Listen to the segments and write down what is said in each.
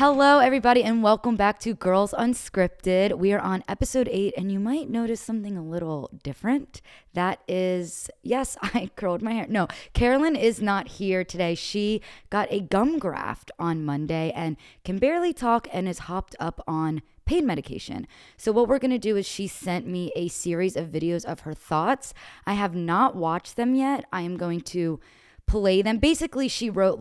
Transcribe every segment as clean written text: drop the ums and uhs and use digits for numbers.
Hello, everybody, and welcome back to Girls Unscripted. We are on episode 8, and you might notice something a little different. That is, yes, I curled my hair. No, Carolyn is not here today. She got a gum graft on Monday and can barely talk and is hopped up on pain medication. So what we're going to do is she sent me a series of videos of her thoughts. I have not watched them yet. I am going to play them. Basically, she wrote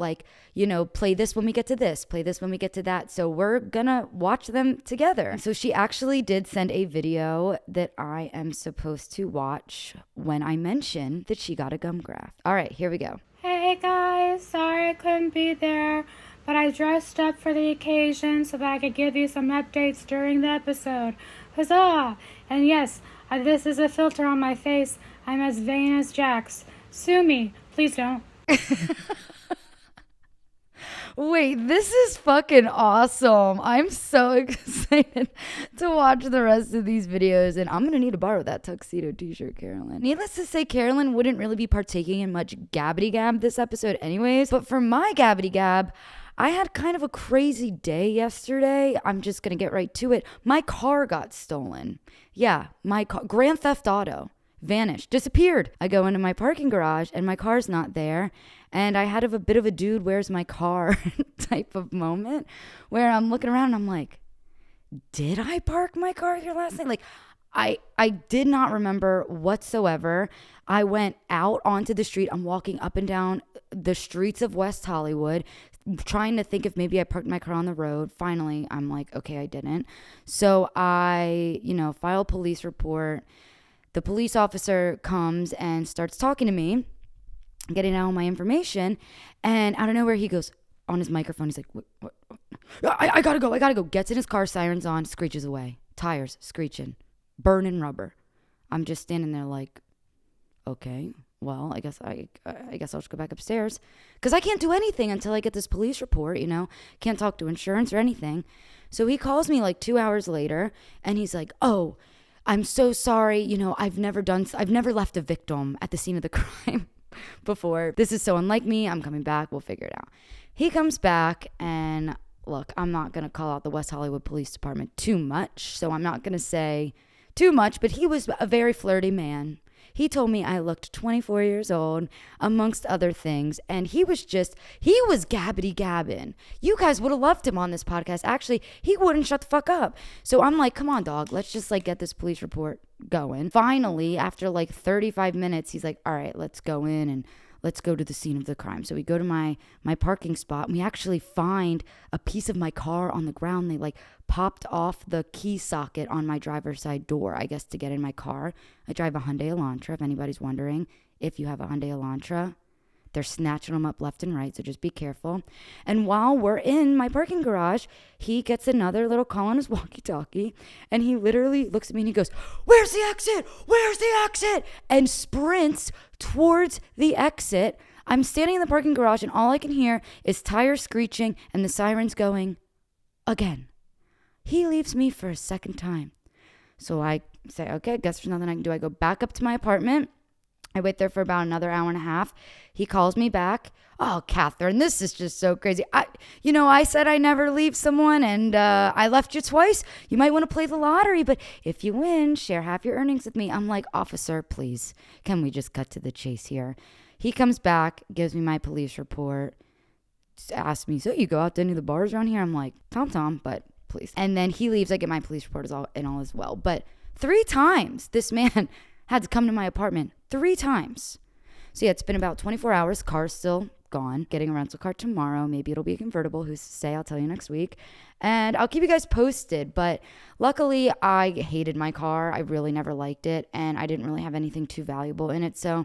play this when we get to this, play this when we get to that. So we're gonna watch them together. So she actually did send a video that I am supposed to watch when I mention that she got a gum graft. All right, here we go. Hey guys, sorry I couldn't be there, but I dressed up for the occasion so that I could give you some updates during the episode. Huzzah! And yes, this is a filter on my face. I'm as vain as Jax. Sue me. Please don't. Wait, this is fucking awesome. I'm so excited to watch the rest of these videos, and I'm going to need to borrow that tuxedo t-shirt, Carolyn. Needless to say, Carolyn wouldn't really be partaking in much gabbity gab this episode anyways, but for my gabbity gab, I had kind of a crazy day yesterday. I'm just going to get right to it. My car got stolen. Yeah, my car, Grand Theft Auto. Vanished, disappeared. I go into my parking garage and my car's not there. And I had a bit of a dude, where's my car type of moment where I'm looking around and I'm like, did I park my car here last night? Like, I did not remember whatsoever. I went out onto the street. I'm walking up and down the streets of West Hollywood, trying to think if maybe I parked my car on the road. Finally, I'm like, okay, I didn't. So I, file a police report. The police officer comes and starts talking to me, getting all my information, and out of nowhere he goes on his microphone. He's like, what? I gotta go. Gets in his car, sirens on, screeches away. Tires screeching, burning rubber. I'm just standing there like, okay, well, I guess I'll just go back upstairs because I can't do anything until I get this police report, Can't talk to insurance or anything. So he calls me like 2 hours later, and he's like, oh, I'm so sorry. I've never left a victim at the scene of the crime before. This is so unlike me. I'm coming back. We'll figure it out. He comes back, and look, I'm not going to call out the West Hollywood Police Department too much. So I'm not going to say too much, but he was a very flirty man. He told me I looked 24 years old, amongst other things, and he was gabbity gabbing. You guys would have loved him on this podcast. Actually, he wouldn't shut the fuck up. So I'm like, come on, dog, let's just get this police report going. Finally, after 35 minutes, he's like, all right, let's go in and let's go to the scene of the crime. So we go to my parking spot, and we actually find a piece of my car on the ground. They popped off the key socket on my driver's side door, I guess, to get in my car. I drive a Hyundai Elantra, if anybody's wondering. If you have a Hyundai Elantra, they're snatching them up left and right, so just be careful. And while we're in my parking garage, he gets another little call on his walkie-talkie, and he literally looks at me and he goes, where's the exit? Where's the exit? And sprints towards the exit. I'm standing in the parking garage, and all I can hear is tires screeching and the sirens going again. He leaves me for a second time. So I say, okay, guess there's nothing I can do. I go back up to my apartment. I wait there for about another hour and a half. He calls me back. Oh, Catherine, this is just so crazy. I said I never leave someone, and I left you twice. You might want to play the lottery, but if you win, share half your earnings with me. I'm like, officer, please, can we just cut to the chase here? He comes back, gives me my police report, asks me, so you go out to any of the bars around here? I'm like, Tom, but please. And then he leaves. I get my police report and all as well. But 3 times this man had to come to my apartment. 3 times. So yeah, it's been about 24 hours. Car's still gone. Getting a rental car tomorrow. Maybe it'll be a convertible. Who's to say? I'll tell you next week. And I'll keep you guys posted. But luckily, I hated my car. I really never liked it. And I didn't really have anything too valuable in it. So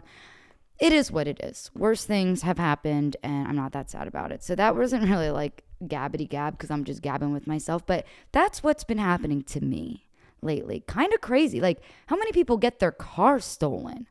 it is what it is. Worse things have happened, and I'm not that sad about it. So that wasn't really gabbity gab because I'm just gabbing with myself. But that's what's been happening to me lately. Kind of crazy. How many people get their car stolen?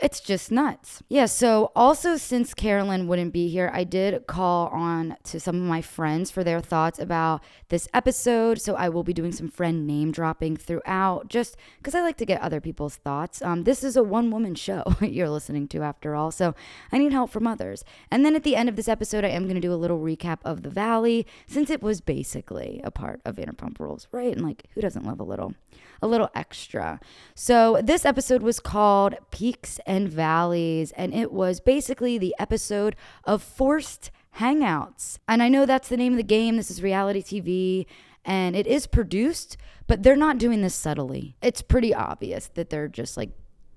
It's just nuts. Yeah, so also since Carolyn wouldn't be here, I did call on to some of my friends for their thoughts about this episode. So I will be doing some friend name dropping throughout just because I like to get other people's thoughts. This is a one-woman show you're listening to after all, so I need help from others. And then at the end of this episode, I am going to do a little recap of the Valley since it was basically a part of Vanderpump Rules, right? And like, who doesn't love a little extra? So this episode was called Peaks and Valleys, and it was basically the episode of forced hangouts. And I know that's the name of the game. This is reality TV, and it is produced, but they're not doing this subtly. It's pretty obvious that they're just like,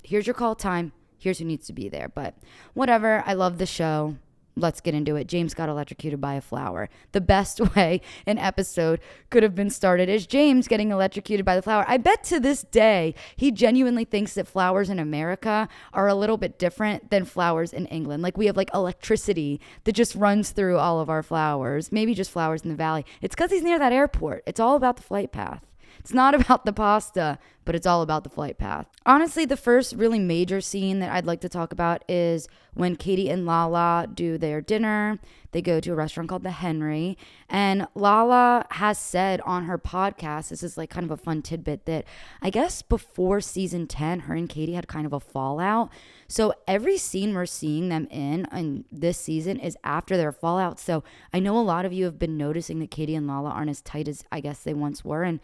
here's your call time, here's who needs to be there. But whatever, I love the show. Let's get into it. James got electrocuted by a flower. The best way an episode could have been started is James getting electrocuted by the flower. I bet to this day, he genuinely thinks that flowers in America are a little bit different than flowers in England. Like we have like electricity that just runs through all of our flowers. Maybe just flowers in the valley. It's because he's near that airport. It's all about the flight path. It's not about the pasta, but it's all about the flight path. Honestly, the first really major scene that I'd like to talk about is when Katie and Lala do their dinner. They go to a restaurant called the Henry, and Lala has said on her podcast, this is like kind of a fun tidbit, that I guess before season 10, her and Katie had kind of a fallout. So every scene we're seeing them in this season is after their fallout. So I know a lot of you have been noticing that Katie and Lala aren't as tight as I guess they once were, and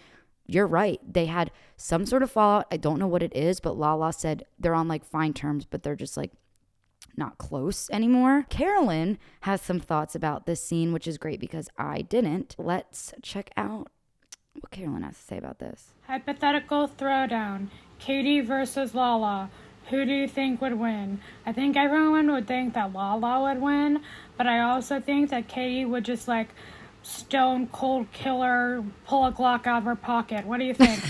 you're right. They had some sort of fallout. I don't know what it is, but Lala said they're on like fine terms, but they're just like not close anymore. Carolyn has some thoughts about this scene, which is great because I didn't. Let's check out what Carolyn has to say about this. Hypothetical throwdown. Katie versus Lala. Who do you think would win? I think everyone would think that Lala would win, but I also think that Katie would just like stone cold killer, pull a Glock out of her pocket. What do you think?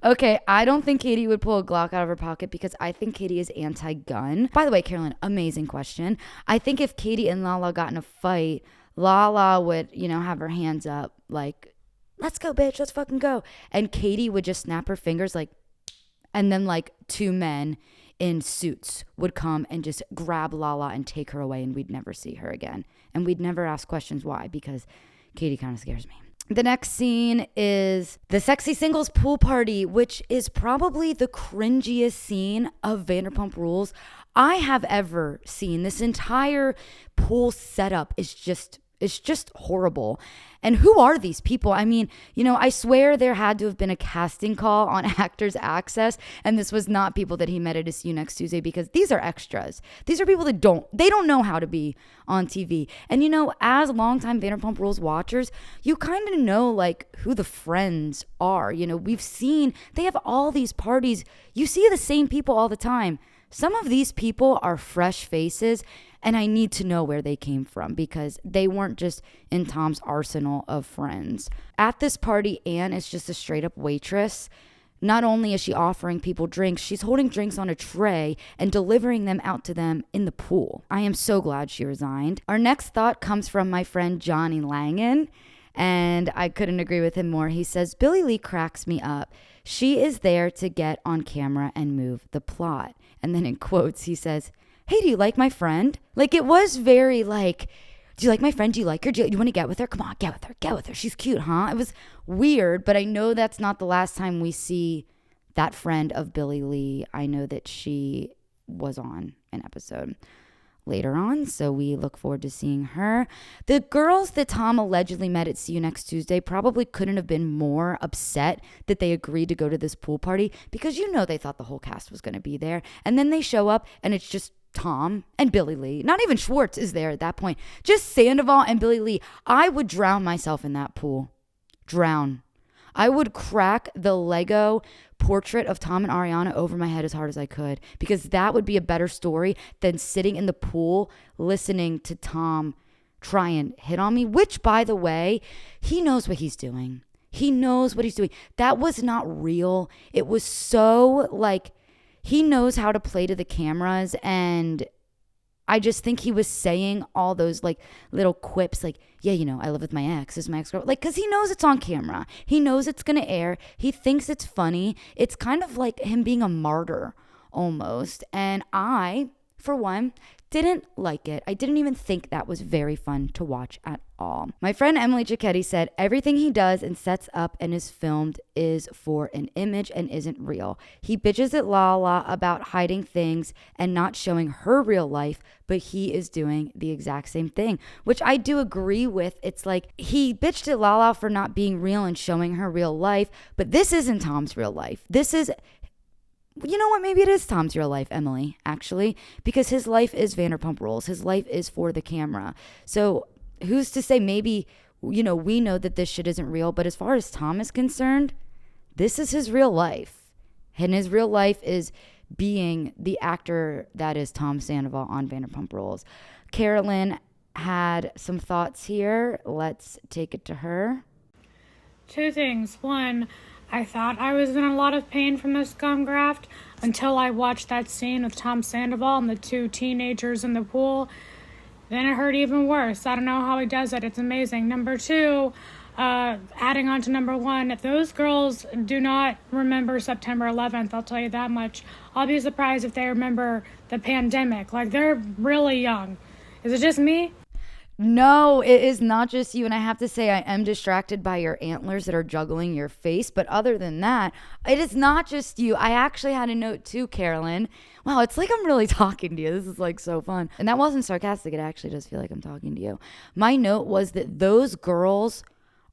Okay, I don't think Katie would pull a Glock out of her pocket because I think Katie is anti-gun. By the way, Carolyn, amazing question. I think if Katie and Lala got in a fight, Lala would, have her hands up like, let's go, bitch, let's fucking go. And Katie would just snap her fingers like, and then like two men in suits would come and just grab Lala and take her away, and we'd never see her again. And we'd never ask questions why, because Katie kind of scares me. The next scene is the sexy singles pool party, which is probably the cringiest scene of Vanderpump Rules I have ever seen. This entire pool setup is just horrible. And who are these people? I mean, I swear there had to have been a casting call on Actors Access, and this was not people that he met at a See You Next Tuesday, because these are extras. These are people that don't know how to be on TV. And as longtime Vanderpump Rules watchers, you kind of know like who the friends are. We've seen they have all these parties. You see the same people all the time. Some of these people are fresh faces, and I need to know where they came from because they weren't just in Tom's arsenal of friends. At this party, Anne is just a straight up waitress. Not only is she offering people drinks, she's holding drinks on a tray and delivering them out to them in the pool. I am so glad she resigned. Our next thought comes from my friend Johnny Langan, and I couldn't agree with him more. He says, Billie Lee cracks me up. She is there to get on camera and move the plot. And then in quotes, he says, hey, do you like my friend? Like, it was very like, do you like my friend? Do you like her? Do you want to get with her? Come on, get with her. She's cute, huh? It was weird, but I know that's not the last time we see that friend of Billie Lee. I know that she was on an episode later on, so we look forward to seeing her. The girls that Tom allegedly met at See You Next Tuesday probably couldn't have been more upset that they agreed to go to this pool party, because they thought the whole cast was going to be there, and then they show up and it's just Tom and Billie Lee. Not even Schwartz is there at that point. Just Sandoval and Billie Lee. I would drown myself in that pool. Drown. I would crack the Lego portrait of Tom and Ariana over my head as hard as I could, because that would be a better story than sitting in the pool listening to Tom try and hit on me, which, by the way, he knows what he's doing. He knows what he's doing. That was not real. It was so like, he knows how to play to the cameras, and I just think he was saying all those like little quips like, yeah, I live with my ex. This is my ex-girl. Like, because he knows it's on camera. He knows it's going to air. He thinks it's funny. It's kind of like him being a martyr almost. And I, for one, didn't like it. I didn't even think that was very fun to watch at all. My friend Emily Cicchetti said everything he does and sets up and is filmed is for an image and isn't real. He bitches at Lala about hiding things and not showing her real life, but he is doing the exact same thing, which I do agree with. It's like he bitched at Lala for not being real and showing her real life, but this isn't Tom's real life. This is, you know what? Maybe it is Tom's real life, Emily, actually, because his life is Vanderpump Rules. His life is for the camera. So who's to say maybe, we know that this shit isn't real, but as far as Tom is concerned, this is his real life. And his real life is being the actor that is Tom Sandoval on Vanderpump Rules. Carolyn had some thoughts here. Let's take it to her. 2 things. 1, I thought I was in a lot of pain from this gum graft until I watched that scene with Tom Sandoval and the 2 teenagers in the pool. Then it hurt even worse. I don't know how he does it. It's amazing. Number 2, adding on to number 1, if those girls do not remember September 11th, I'll tell you that much. I'll be surprised if they remember the pandemic. Like, they're really young. Is it just me? No, it is not just you. And I have to say, I am distracted by your antlers that are juggling your face. But other than that, it is not just you. I actually had a note too, Carolyn. Wow, it's like I'm really talking to you. This is like so fun. And that wasn't sarcastic. It actually does feel like I'm talking to you. My note was that those girls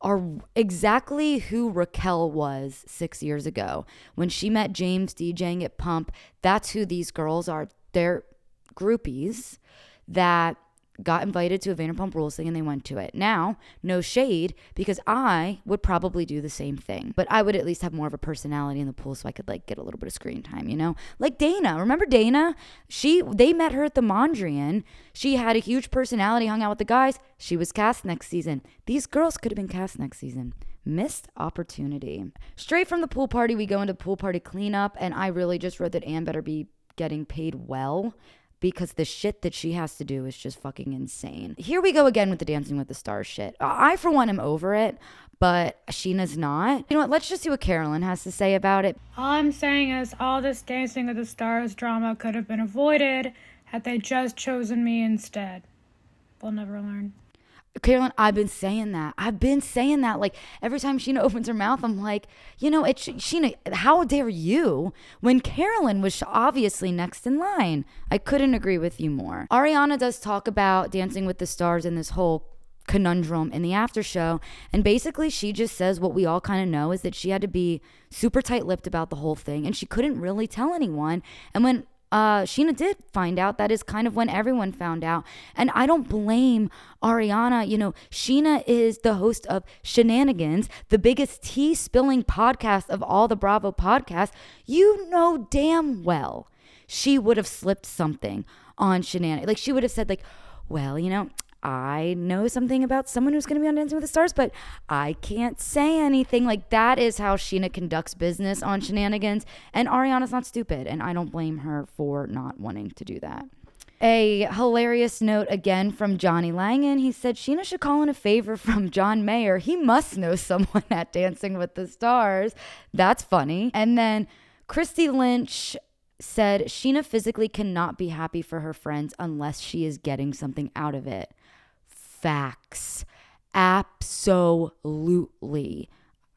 are exactly who Raquel was 6 years ago. When she met James DJing at Pump, that's who these girls are. They're groupies that got invited to a Vanderpump Rules thing and they went to it. Now, no shade, because I would probably do the same thing, but I would at least have more of a personality in the pool so I could like get a little bit of screen time, Like Dana. Remember Dana? They met her at the Mondrian. She had a huge personality, hung out with the guys. She was cast next season. These girls could have been cast next season. Missed opportunity. Straight from the pool party, we go into pool party cleanup, and I really just wrote that Anne better be getting paid well, because the shit that she has to do is just fucking insane. Here we go again with the Dancing with the Stars shit. I, for one, am over it, but Scheana's not. You know what? Let's just see what Carolyn has to say about it. All I'm saying is all this Dancing with the Stars drama could have been avoided had they just chosen me instead. We'll never learn. Carolyn, I've been saying that. Like, every time Scheana opens her mouth, I'm like, Scheana, how dare you? When Carolyn was obviously next in line. I couldn't agree with you more. Ariana does talk about Dancing with the Stars and this whole conundrum in the after show. And basically, she just says what we all kind of know is that she had to be super tight-lipped about the whole thing. And she couldn't really tell anyone. And when Scheana did find out, that is kind of when everyone found out. And I don't blame Ariana. Scheana is the host of Shenanigans, the biggest tea spilling podcast of all the Bravo podcasts. You know damn well she would have slipped something on Shenanigans. Like, she would have said, like, well, I know something about someone who's going to be on Dancing with the Stars, but I can't say anything. Like, that is how Scheana conducts business on Shenanigans. And Ariana's not stupid, and I don't blame her for not wanting to do that. A hilarious note again from Johnny Langan. He said Scheana should call in a favor from John Mayer. He must know someone at Dancing with the Stars. That's funny. And then Christy Lynch said Scheana physically cannot be happy for her friends unless she is getting something out of it. Facts. Absolutely.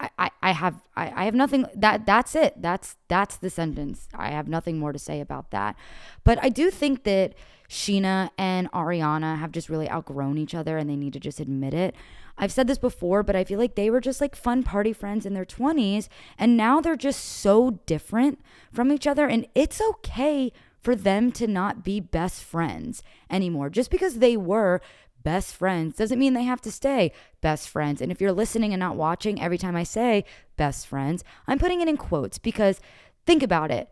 I have nothing. That's it. That's the sentence. I have nothing more to say about that. But I do think that Scheana and Ariana have just really outgrown each other, and they need to just admit it. I've said this before, but I feel like they were just like fun party friends in their 20s, and now they're just so different from each other, and it's okay for them to not be best friends anymore. Just because they were best friends doesn't mean they have to stay best friends. And if you're listening and not watching, every time I say best friends, I'm putting it in quotes, because think about it.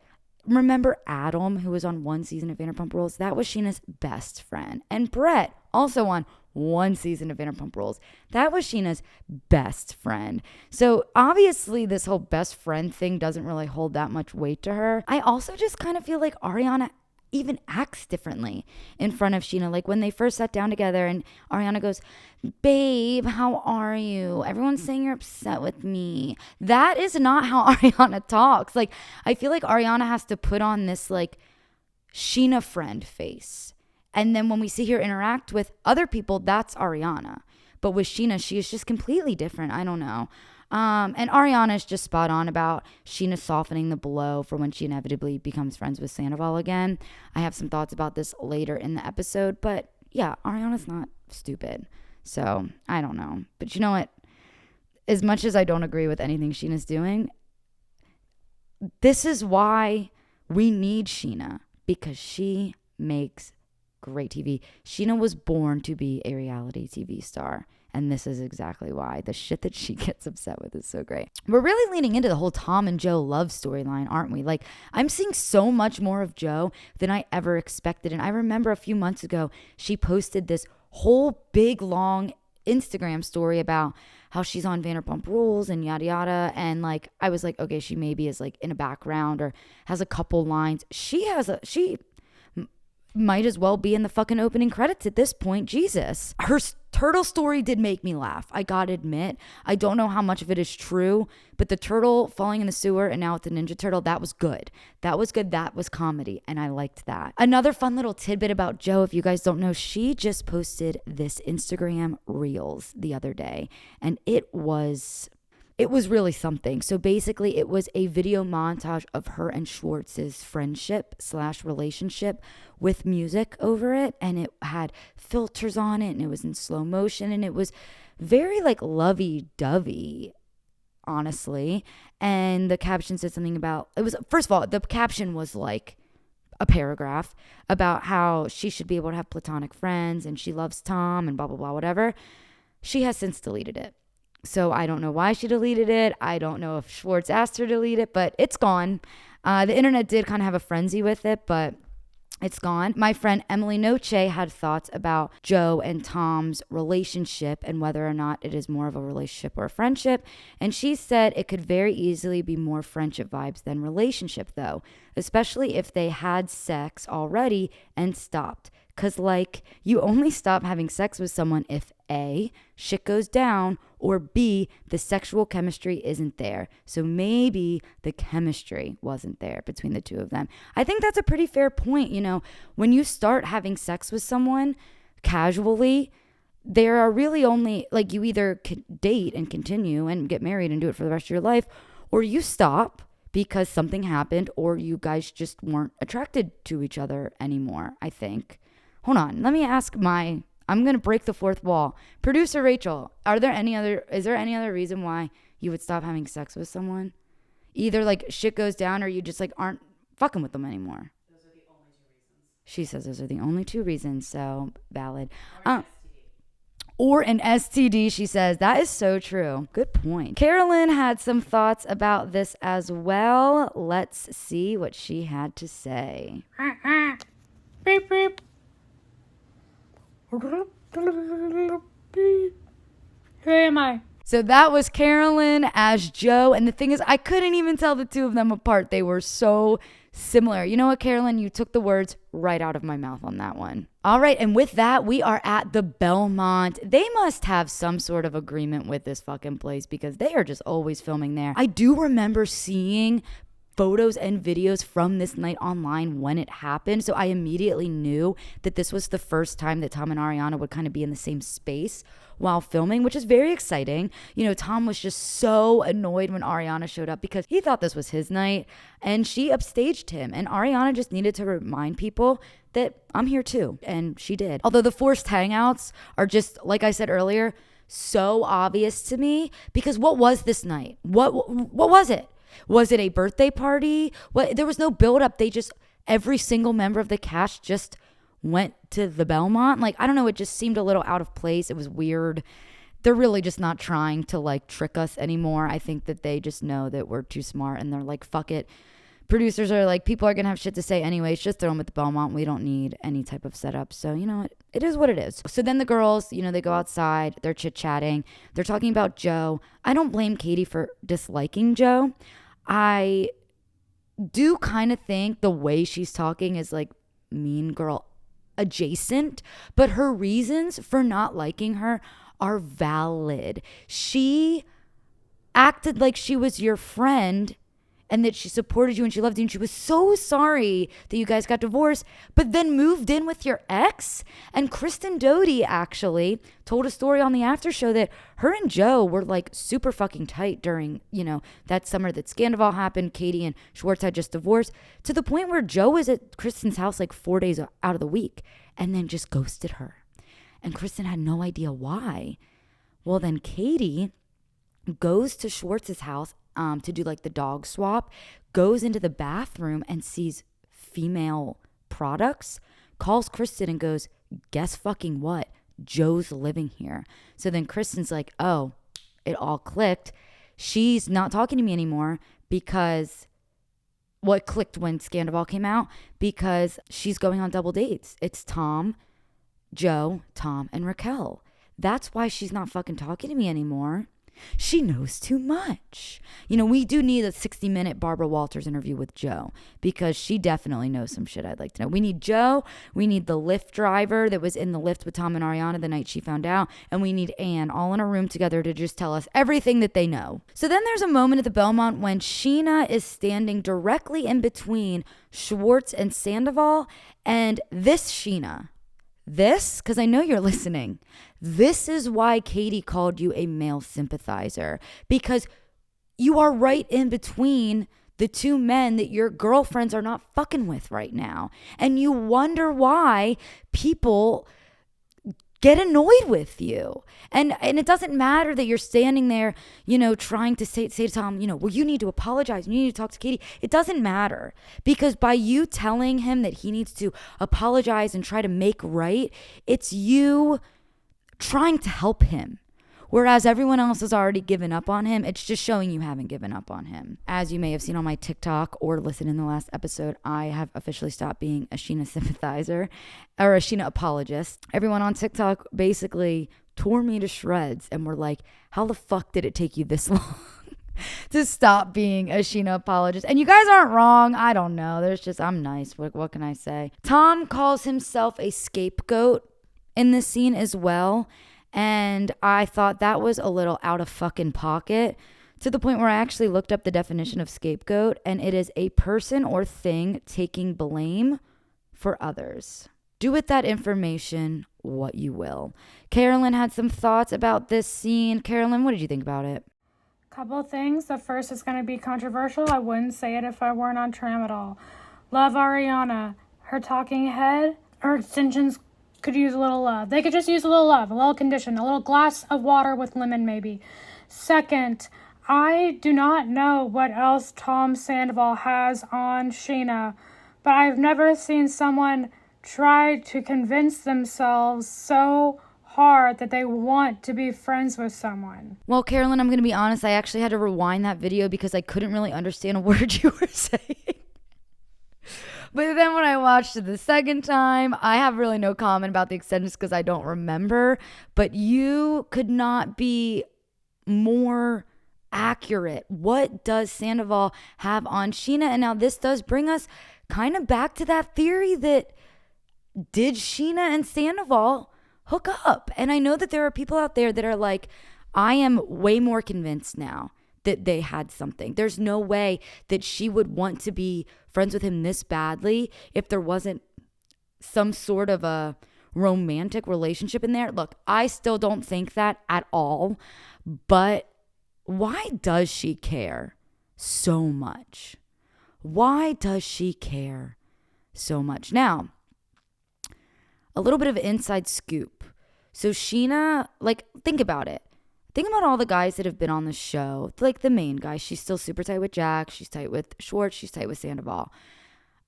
Remember Adam, who was on one season of Vanderpump Rules? That was Scheana's best friend. And Brett, also on one season of Vanderpump Rules. That was Scheana's best friend. So obviously this whole best friend thing doesn't really hold that much weight to her. I also just kind of feel like Ariana even acts differently in front of Scheana. Like when they first sat down together and Ariana goes, babe, how are you? Everyone's saying you're upset with me. That is not how Ariana talks. Like, I feel like Ariana has to put on this like Scheana friend face. And then when we see her interact with other people, that's Ariana. But with Scheana, she is just completely different. I don't know. And Ariana is just spot on about Scheana softening the blow for when she inevitably becomes friends with Sandoval again. I have some thoughts about this later in the episode, but yeah, Ariana's not stupid. So I don't know. But you know what? As much as I don't agree with anything Sheena's doing, this is why we need Scheana, because she makes great TV. Scheana was born to be a reality TV star. And this is exactly why. The shit that she gets upset with is so great. We're really leaning into the whole Tom and Joe love storyline, aren't we? Like, I'm seeing so much more of Joe than I ever expected. And I remember a few months ago, she posted this whole big, long Instagram story about how she's on Vanderpump Rules and yada, yada. And like, I was like, okay, she maybe is like in a background or has a couple lines. She might as well be in the fucking opening credits at this point. Jesus. Her turtle story did make me laugh. I gotta admit. I don't know how much of it is true, but the turtle falling in the sewer and now it's a Ninja Turtle, that was good. That was good. That was comedy. And I liked that. Another fun little tidbit about Joe, if you guys don't know, she just posted this Instagram Reels the other day. And it was really something. So basically it was a video montage of her and Schwartz's friendship / relationship with music over it. And it had filters on it and it was in slow motion and it was very like lovey-dovey, honestly. And the caption said something about, it was, first of all, the caption was like a paragraph about how she should be able to have platonic friends and she loves Tom and blah, blah, blah, whatever. She has since deleted it. So I don't know why she deleted it. I don't know if Schwartz asked her to delete it, but it's gone. The internet did kind of have a frenzy with it, but it's gone. My friend Emily Noche had thoughts about Joe and Tom's relationship and whether or not it is more of a relationship or a friendship. And she said it could very easily be more friendship vibes than relationship, though, especially if they had sex already and stopped. Because, like, you only stop having sex with someone if A, shit goes down, or B, the sexual chemistry isn't there. So maybe the chemistry wasn't there between the two of them. I think that's a pretty fair point. You know, when you start having sex with someone casually, there are really only, like, you either date and continue and get married and do it for the rest of your life, or you stop because something happened, or you guys just weren't attracted to each other anymore, I think. Hold on, let me ask I'm going to break the fourth wall. Producer Rachel, is there any other reason why you would stop having sex with someone? Either like shit goes down or you just like aren't fucking with them anymore. Those are the only 2 reasons. She says those are the only 2 reasons, so valid. Or an STD, she says. That is so true. Good point. Carolyn had some thoughts about this as well. Let's see what she had to say. Beep, beep. Who am I? So that was Carolyn as Joe. And the thing is, I couldn't even tell the two of them apart. They were so similar. You know what, Carolyn? You took the words right out of my mouth on that one. All right. And with that, we are at the Belmont. They must have some sort of agreement with this fucking place because they are just always filming there. I do remember seeing photos and videos from this night online when it happened. So I immediately knew that this was the first time that Tom and Ariana would kind of be in the same space while filming, which is very exciting. You know, Tom was just so annoyed when Ariana showed up because he thought this was his night and she upstaged him. And Ariana just needed to remind people that I'm here too. And she did. Although the forced hangouts are just, like I said earlier, so obvious to me because what was this night? What was it? Was it a birthday party? There was no buildup. Every single member of the cast just went to the Belmont. Like, I don't know. It just seemed a little out of place. It was weird. They're really just not trying to like trick us anymore. I think that they just know that we're too smart and they're like, fuck it. Producers are like, people are going to have shit to say anyways. Just throw them at the Belmont. We don't need any type of setup. So, you know, it is what it is. So then the girls, you know, they go outside. They're chit-chatting. They're talking about Joe. I don't blame Katie for disliking Joe. I do kind of think the way she's talking is like mean girl adjacent, but her reasons for not liking her are valid. She acted like she was your friend and that she supported you and she loved you and she was so sorry that you guys got divorced, but then moved in with your ex. And Kristen Doty actually told a story on the after show that her and Joe were like super fucking tight during, that summer that Sandoval happened. Katie and Schwartz had just divorced, to the point where Joe was at Kristen's house like 4 days out of the week and then just ghosted her. And Kristen had no idea why. Well, then Katie goes to Schwartz's house to do like the dog swap, goes into the bathroom and sees female products, calls Kristen and goes, guess fucking what? Joe's living here. So then Kristen's like, oh, it all clicked. She's not talking to me anymore because what clicked when Sandoval came out, because she's going on double dates. It's Tom, Joe, Tom, and Raquel. That's why she's not fucking talking to me anymore. She knows too much. We do need a 60-minute Barbara Walters interview with Joe because she definitely knows some shit I'd like to know. We need Joe. We need the Lyft driver that was in the Lyft with Tom and Ariana the night she found out. And we need Anne all in a room together to just tell us everything that they know. So then there's a moment at the Belmont when Scheana is standing directly in between Schwartz and Sandoval. And this Scheana, because I know you're listening, this is why Katie called you a male sympathizer, because you are right in between the two men that your girlfriends are not fucking with right now. And you wonder why people get annoyed with you. And it doesn't matter that you're standing there, trying to say to Tom, well, you need to apologize. You need to talk to Katie. It doesn't matter, because by you telling him that he needs to apologize and try to make right, it's you trying to help him. Whereas everyone else has already given up on him, it's just showing you haven't given up on him. As you may have seen on my TikTok or listened in the last episode, I have officially stopped being a Scheana sympathizer or a Scheana apologist. Everyone on TikTok basically tore me to shreds and were like, how the fuck did it take you this long to stop being a Scheana apologist? And you guys aren't wrong. I don't know. I'm nice. What can I say? Tom calls himself a scapegoat in this scene as well. And I thought that was a little out of fucking pocket, to the point where I actually looked up the definition of scapegoat, and it is a person or thing taking blame for others. Do with that information what you will. Carolyn had some thoughts about this scene. Carolyn, what did you think about it? Couple things. The first is going to be controversial. I wouldn't say it if I weren't on Tramadol. Love Ariana. Her talking head, her extensions could use a little love. They could just use a little love, a little condition, a little glass of water with lemon maybe. Second, I do not know what else Tom Sandoval has on Scheana, but I've never seen someone try to convince themselves so hard that they want to be friends with someone. Well, Carolyn, I'm going to be honest. I actually had to rewind that video because I couldn't really understand a word you were saying. But then when I watched it the second time, I have really no comment about the extensions because I don't remember. But you could not be more accurate. What does Sandoval have on Scheana? And now this does bring us kind of back to that theory that did Scheana and Sandoval hook up? And I know that there are people out there that are like, I am way more convinced now that they had something. There's no way that she would want to be friends with him this badly if there wasn't some sort of a romantic relationship in there. Look, I still don't think that at all, but why does she care so much? Why does she care so much? Now, a little bit of inside scoop. So Scheana, think about it. Think about all the guys that have been on the show, like the main guy. She's still super tight with Jack. She's tight with Schwartz. She's tight with Sandoval.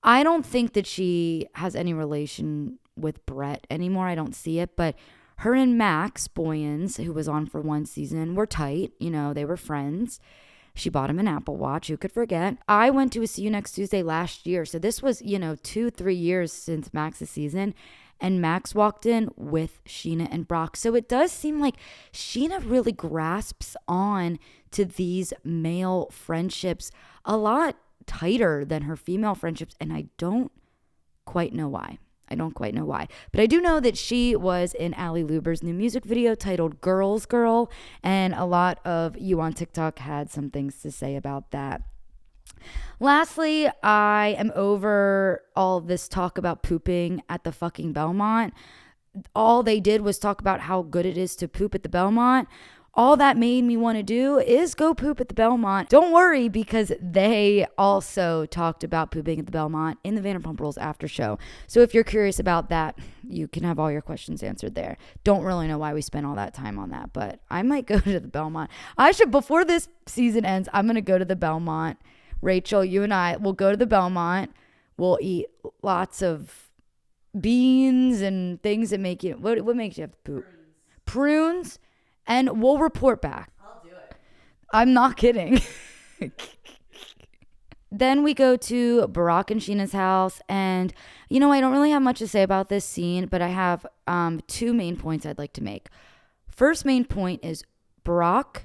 I don't think that she has any relation with Brett anymore. I don't see it. But her and Max Boyens, who was on for one season, were tight. They were friends. She bought him an Apple Watch. Who could forget? I went to a See You Next Tuesday last year. So this was, 2-3 years since Max's season. And Max walked in with Scheana and Brock. So it does seem like Scheana really grasps on to these male friendships a lot tighter than her female friendships. And I don't quite know why. I don't quite know why. But I do know that she was in Ali Luber's new music video titled Girls Girl, and a lot of you on TikTok had some things to say about that. Lastly, I am over all this talk about pooping at the fucking Belmont. All they did was talk about how good it is to poop at the Belmont. All that made me want to do is go poop at the Belmont. Don't worry, because they also talked about pooping at the Belmont in the Vanderpump Rules after show. So if you're curious about that, you can have all your questions answered there. Don't really know why we spent all that time on that, but I might go to the Belmont. Before this season ends, I'm going to go to the Belmont. Rachel, you and I will go to the Belmont. We'll eat lots of beans and things that make you, what makes you have to poop? Prunes. And we'll report back. I'll do it. I'm not kidding. Then we go to Barack and Scheana's house. And, I don't really have much to say about this scene, but I have 2 main points I'd like to make. First main point is, Barack,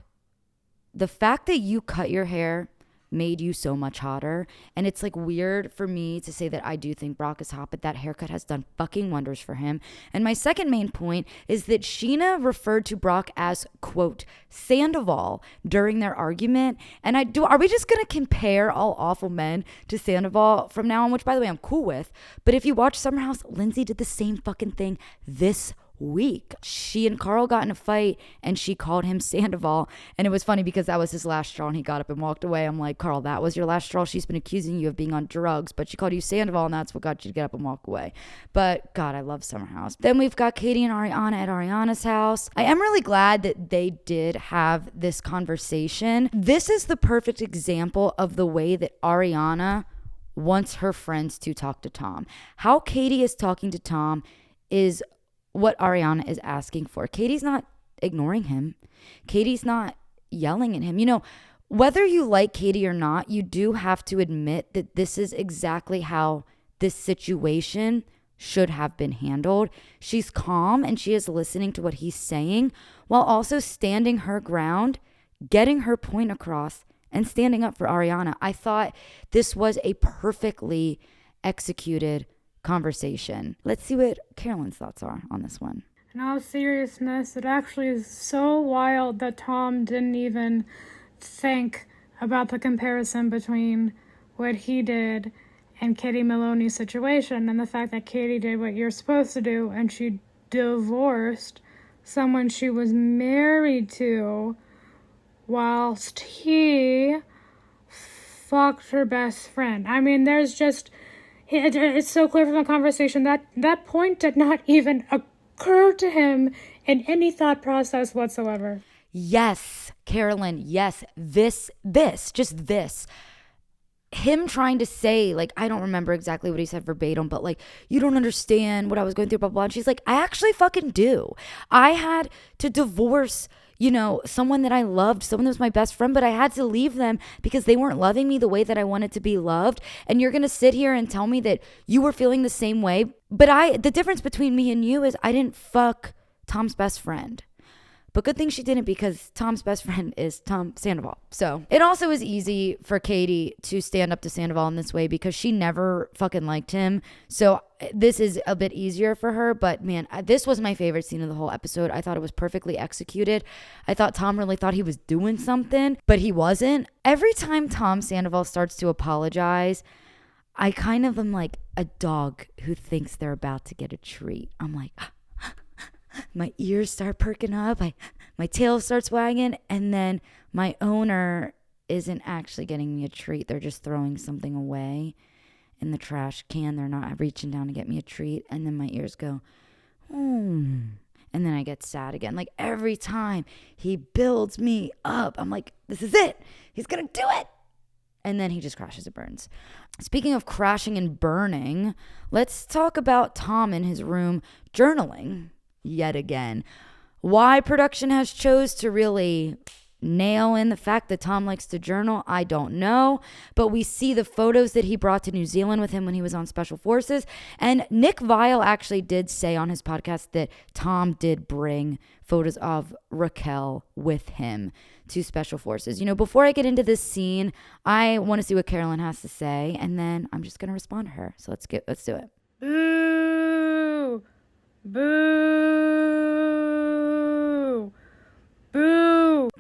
the fact that you cut your hair made you so much hotter. And it's like weird for me to say that I do think Brock is hot, but that haircut has done fucking wonders for him. And my second main point is that Scheana referred to Brock as, quote, Sandoval during their argument. And are we just going to compare all awful men to Sandoval from now on, which by the way, I'm cool with. But if you watch Summer House, Lindsay did the same fucking thing this week. She and Carl got in a fight and she called him Sandoval, and it was funny because that was his last straw and he got up and walked away. I'm like, Carl, that was your last straw. She's been accusing you of being on drugs, but she called you Sandoval and that's what got you to get up and walk away. But God, I love Summer House. Then we've got Katie and Ariana at Ariana's house. I am really glad that they did have this conversation. This is the perfect example of the way that Ariana wants her friends to talk to Tom. How Katie is talking to Tom is what Ariana is asking for. Katie's not ignoring him. Katie's not yelling at him. Whether you like Katie or not, you do have to admit that this is exactly how this situation should have been handled. She's calm and she is listening to what he's saying while also standing her ground, getting her point across, and standing up for Ariana. I thought this was a perfectly executed conversation. Let's see what Carolyn's thoughts are on this one. In all seriousness, it actually is so wild that Tom didn't even think about the comparison between what he did and Katie Maloney's situation and the fact that Katie did what you're supposed to do and she divorced someone she was married to whilst he fucked her best friend. I mean, there's just... It's so clear from the conversation that that point did not even occur to him in any thought process whatsoever. Yes, Carolyn, yes. This. Him trying to say, like, I don't remember exactly what he said verbatim, but like, you don't understand what I was going through, blah, blah. And she's like, I actually fucking do. I had to divorce someone that I loved, someone that was my best friend, but I had to leave them because they weren't loving me the way that I wanted to be loved. And you're going to sit here and tell me that you were feeling the same way. But the difference between me and you is I didn't fuck Tom's best friend. But good thing she didn't, because Tom's best friend is Tom Sandoval. So it also is easy for Katie to stand up to Sandoval in this way because she never fucking liked him. So this is a bit easier for her. But man, this was my favorite scene of the whole episode. I thought it was perfectly executed. I thought Tom really thought he was doing something, but he wasn't. Every time Tom Sandoval starts to apologize, I kind of am like a dog who thinks they're about to get a treat. I'm like, my ears start perking up, my tail starts wagging, and then my owner isn't actually getting me a treat. They're just throwing something away in the trash can. They're not reaching down to get me a treat. And then my ears go, and then I get sad again. Like every time he builds me up, I'm like, this is it. He's going to do it. And then he just crashes and burns. Speaking of crashing and burning, let's talk about Tom in his room journaling yet again. Why production has chose to really nail in the fact that Tom likes to journal, I don't know. But we see the photos that he brought to New Zealand with him when he was on Special Forces. And Nick Viall actually did say on his podcast that Tom did bring photos of Raquel with him to Special Forces. Before I get into this scene, I want to see what Carolyn has to say, and then I'm just going to respond to her. So let's do it. Boo! Boo! Boo!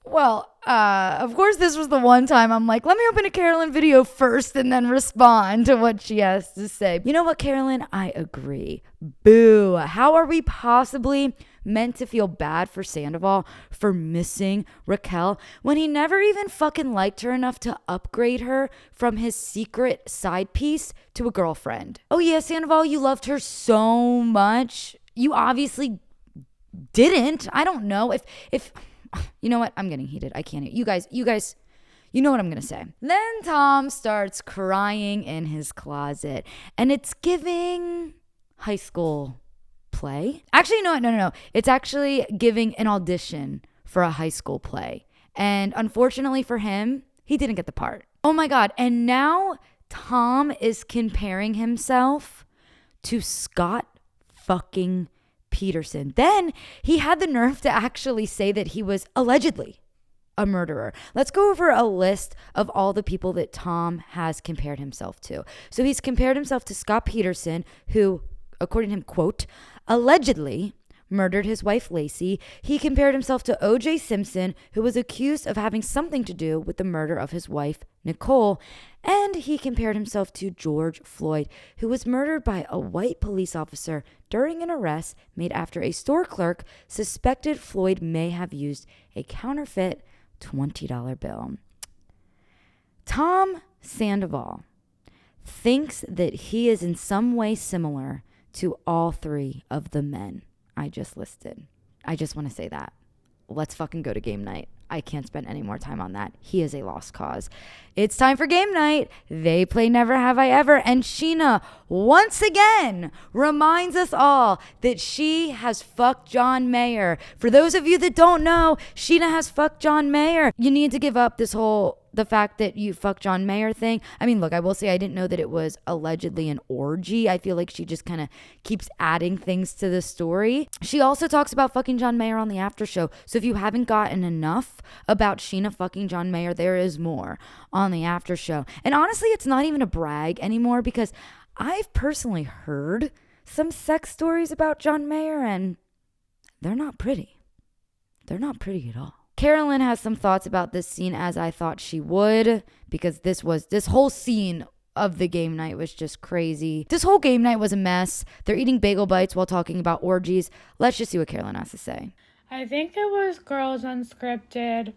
Well, of course, this was the one time I'm like, let me open a Carolyn video first and then respond to what she has to say. You know what, Carolyn? I agree. Boo. How are we possibly meant to feel bad for Sandoval for missing Raquel when he never even fucking liked her enough to upgrade her from his secret side piece to a girlfriend? Oh yeah, Sandoval, you loved her so much. You obviously didn't. I don't know if you know what? I'm getting heated. I can't. You guys, you know what I'm going to say. Then Tom starts crying in his closet, and it's giving high school play. Actually, no. It's actually giving an audition for a high school play. And unfortunately for him, he didn't get the part. Oh my God. And now Tom is comparing himself to Scott fucking Peterson. Then he had the nerve to actually say that he was allegedly a murderer. Let's go over a list of all the people that Tom has compared himself to. So he's compared himself to Scott Peterson, who, according to him, quote, allegedly murdered his wife Lacey. He compared himself to O.J. Simpson, who was accused of having something to do with the murder of his wife Nicole. And he compared himself to George Floyd, who was murdered by a white police officer during an arrest made after a store clerk suspected Floyd may have used a counterfeit $20 bill. Tom Sandoval thinks that he is in some way similar to all three of the men I just listed. I just want to say that. Let's fucking go to game night. I can't spend any more time on that. He is a lost cause. It's time for game night. They play Never Have I Ever. And Scheana, once again, reminds us all that she has fucked John Mayer. For those of you that don't know, Scheana has fucked John Mayer. You need to give up the fact that you fucked John Mayer thing. I mean, look, I will say I didn't know that it was allegedly an orgy. I feel like she just kind of keeps adding things to the story. She also talks about fucking John Mayer on the after show. So if you haven't gotten enough about Scheana fucking John Mayer, there is more on the after show. And honestly, it's not even a brag anymore because I've personally heard some sex stories about John Mayer and they're not pretty. They're not pretty at all. Carolyn has some thoughts about this scene, as I thought she would, because this whole scene of the game night was just crazy. This whole game night was a mess. They're eating bagel bites while talking about orgies. Let's just see what Carolyn has to say. I think it was Girls Unscripted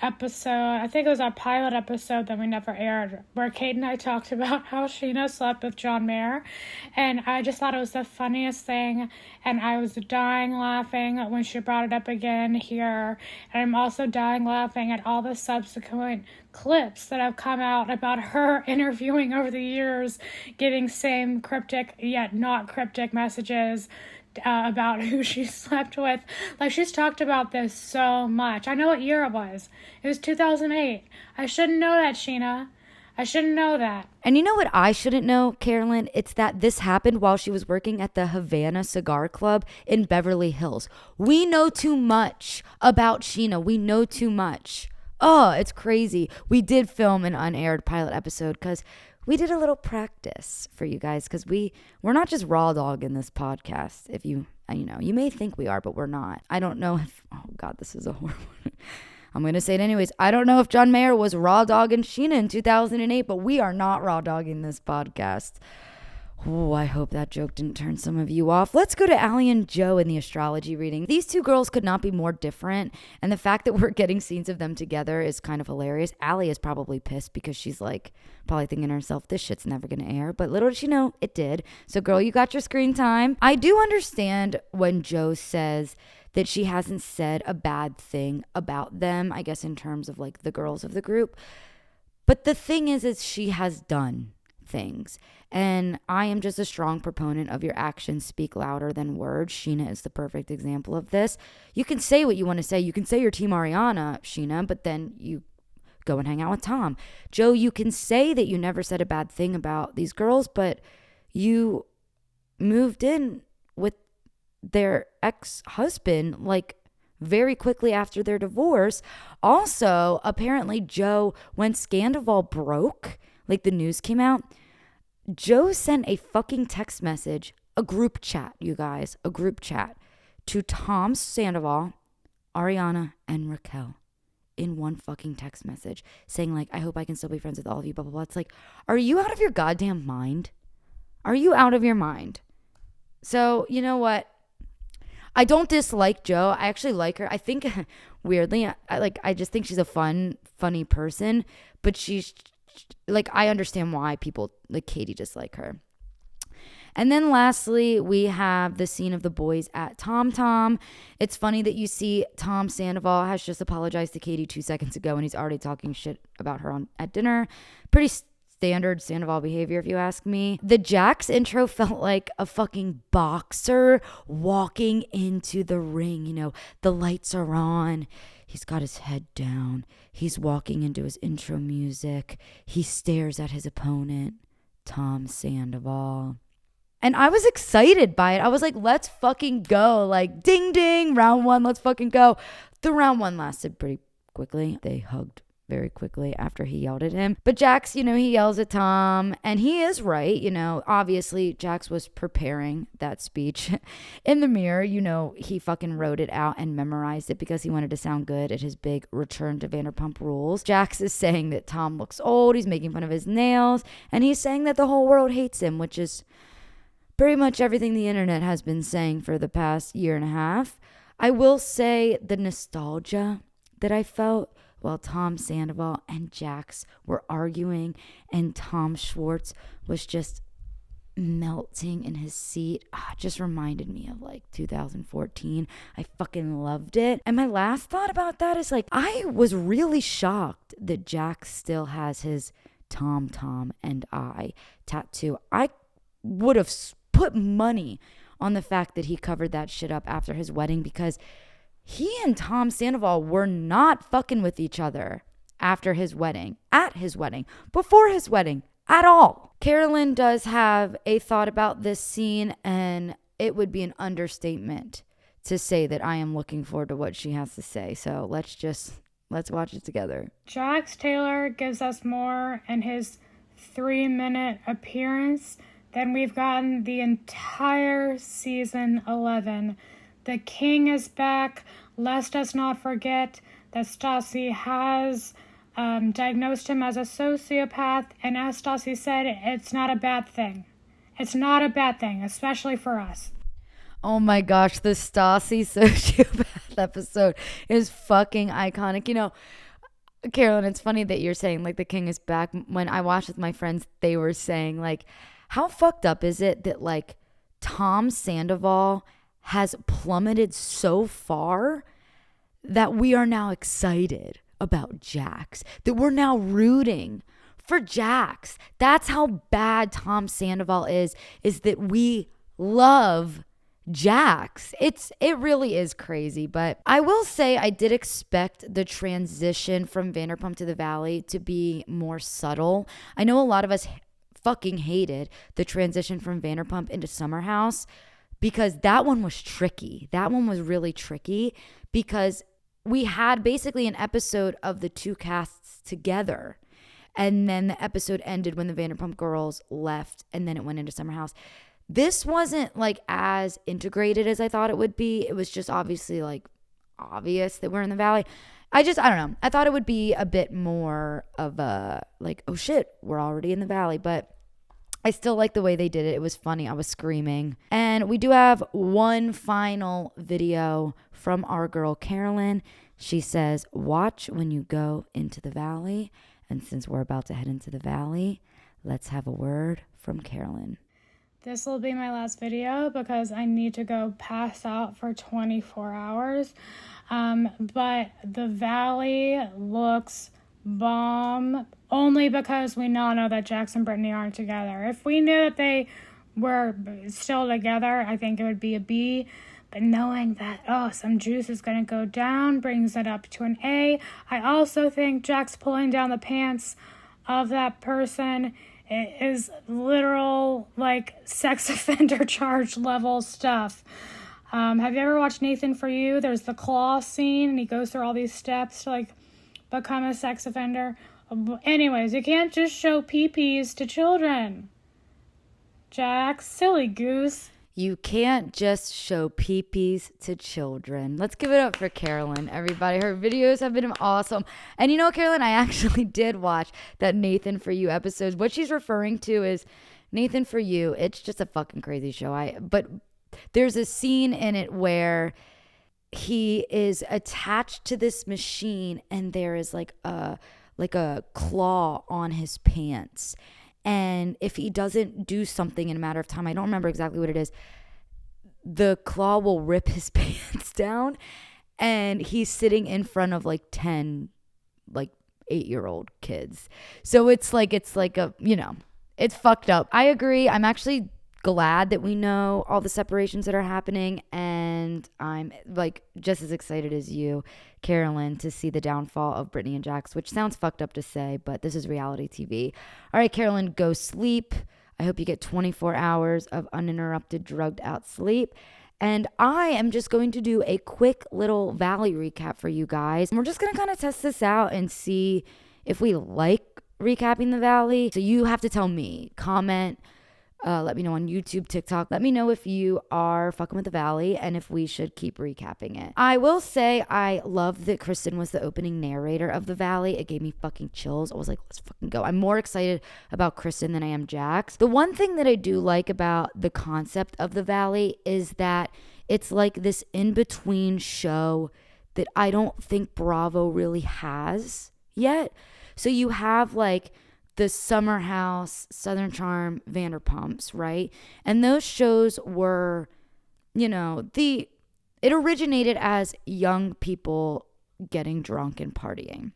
episode. I think it was our pilot episode that we never aired, where Kate and I talked about how Scheana slept with John Mayer, and I just thought it was the funniest thing, and I was dying laughing when she brought it up again here, and I'm also dying laughing at all the subsequent clips that have come out about her interviewing over the years, getting same cryptic yet not cryptic messages about who she slept with. Like, she's talked about this so much. I know what year it was. It was 2008. I shouldn't know that, Scheana. I shouldn't know that. And you know what I shouldn't know, Carolyn? It's that this happened while she was working at the Havana Cigar Club in Beverly Hills. We know too much about Scheana. We know too much. Oh, it's crazy. We did film an unaired pilot episode because we did a little practice for you guys because we're not just raw dog in this podcast. If you may think we are, but we're not. I don't know if, oh God, this is a horrible, I'm going to say it anyways. I don't know if John Mayer was raw dogging Scheana in 2008, but we are not raw dogging this podcast. Oh, I hope that joke didn't turn some of you off. Let's go to Allie and Joe in the astrology reading. These two girls could not be more different. And the fact that we're getting scenes of them together is kind of hilarious. Allie is probably pissed because she's like probably thinking to herself, this shit's never going to air. But little did she know, it did. So girl, you got your screen time. I do understand when Joe says that she hasn't said a bad thing about them, I guess in terms of like the girls of the group. But the thing is she has done things. And I am just a strong proponent of your actions speak louder than words. Scheana is the perfect example of this. You can say what you want to say. You can say you're Team Ariana, Scheana, but then you go and hang out with Tom. Joe, you can say that you never said a bad thing about these girls, but you moved in with their ex-husband like very quickly after their divorce. Also, apparently Joe, when Sandoval broke, like the news came out, Joe sent a fucking text message, a group chat, you guys, a group chat to Tom Sandoval, Ariana, and Raquel in one fucking text message saying like, I hope I can still be friends with all of you, blah, blah, blah. It's like, are you out of your goddamn mind? Are you out of your mind? So, you know what? I don't dislike Joe. I actually like her. I think, weirdly, I just think she's a funny person. But she's, like, I understand why people, like Katie, dislike her. And then lastly, we have the scene of the boys at Tom Tom. It's funny that you see Tom Sandoval has just apologized to Katie 2 seconds ago, and he's already talking shit about her at dinner. Pretty standard Sandoval behavior, if you ask me. The Jax intro felt like a fucking boxer walking into the ring. You know, the lights are on. He's got his head down. He's walking into his intro music. He stares at his opponent, Tom Sandoval. And I was excited by it. I was like, let's fucking go. Like, ding, ding, round one, let's fucking go. The round one lasted pretty quickly. They hugged very quickly after he yelled at him. But Jax, you know, he yells at Tom, and he is right. You know, obviously, Jax was preparing that speech in the mirror. You know, he fucking wrote it out and memorized it because he wanted to sound good at his big return to Vanderpump Rules. Jax is saying that Tom looks old. He's making fun of his nails. And he's saying that the whole world hates him, which is pretty much everything the internet has been saying for the past year and a half. I will say the nostalgia that I felt while Tom Sandoval and Jax were arguing and Tom Schwartz was just melting in his seat just reminded me of like 2014. I fucking loved it. And my last thought about that is like, I was really shocked that Jax still has his Tom and I tattoo. I would have put money on the fact that he covered that shit up after his wedding, because he and Tom Sandoval were not fucking with each other after his wedding, at his wedding, before his wedding, at all. Carolyn does have a thought about this scene, and it would be an understatement to say that I am looking forward to what she has to say. So let's watch it together. Jax Taylor gives us more in his 3-minute appearance than we've gotten the entire season 11. The king is back. Let us not forget that Stassi has diagnosed him as a sociopath, and as Stassi said, it's not a bad thing. It's not a bad thing, especially for us. Oh my gosh, the Stassi sociopath episode is fucking iconic. You know, Carolyn, it's funny that you're saying like the king is back. When I watched with my friends, they were saying like, how fucked up is it that like Tom Sandoval has plummeted so far that we are now excited about Jax, that we're now rooting for Jax. That's how bad Tom Sandoval is that we love Jax. It really is crazy. But I will say I did expect the transition from Vanderpump to the Valley to be more subtle. I know a lot of us fucking hated the transition from Vanderpump into Summer House, because that one was tricky. That one was really tricky because we had basically an episode of the two casts together. And then the episode ended when the Vanderpump girls left, and then it went into Summer House. This wasn't like as integrated as I thought it would be. It was just obviously like obvious that we're in the Valley. I don't know. I thought it would be a bit more of a like, oh shit, we're already in the Valley. But I still like the way they did it. It was funny. I was screaming. And we do have one final video from our girl Carolyn. She says, watch when you go into the Valley. And since we're about to head into the Valley, let's have a word from Carolyn. This will be my last video because I need to go pass out for 24 hours. But the Valley looks bomb only because we now know that Jax and Brittany aren't together. If we knew that they were still together, I think it would be a B. But knowing that, some juice is going to go down brings it up to an A. I also think Jax pulling down the pants of that person is literal, like, sex offender charge level stuff. Have you ever watched Nathan For You? There's the claw scene, and he goes through all these steps to, like, become a sex offender. Anyways, you can't just show pee-pees to children. Jax, silly goose. You can't just show peepees to children. Let's give it up for Carolyn, everybody. Her videos have been awesome. And you know, Carolyn, I actually did watch that Nathan For You episode. What she's referring to is Nathan For You. It's just a fucking crazy show. But there's a scene in it where he is attached to this machine and there is like a claw on his pants. And if he doesn't do something in a matter of time, I don't remember exactly what it is, the claw will rip his pants down. And he's sitting in front of like 10, like 8-year-old kids. So it's like a, you know, it's fucked up. I agree. I'm actually glad that we know all the separations that are happening. And I'm like just as excited as you, Carolyn, to see the downfall of Brittany and Jax, which sounds fucked up to say, but this is reality TV. All right, Carolyn, go sleep. I hope you get 24 hours of uninterrupted, drugged out sleep. And I am just going to do a quick little Valley recap for you guys. We're just going to kind of test this out and see if we like recapping the Valley. So you have to tell me, comment, let me know on YouTube, TikTok. Let me know if you are fucking with the Valley and if we should keep recapping it. I will say I love that Kristen was the opening narrator of the Valley. It gave me fucking chills. I was like, let's fucking go. I'm more excited about Kristen than I am Jax. The one thing that I do like about the concept of the Valley is that it's like this in-between show that I don't think Bravo really has yet. So you have like the Summer House, Southern Charm, Vanderpumps, right? And those shows were, you know, it originated as young people getting drunk and partying.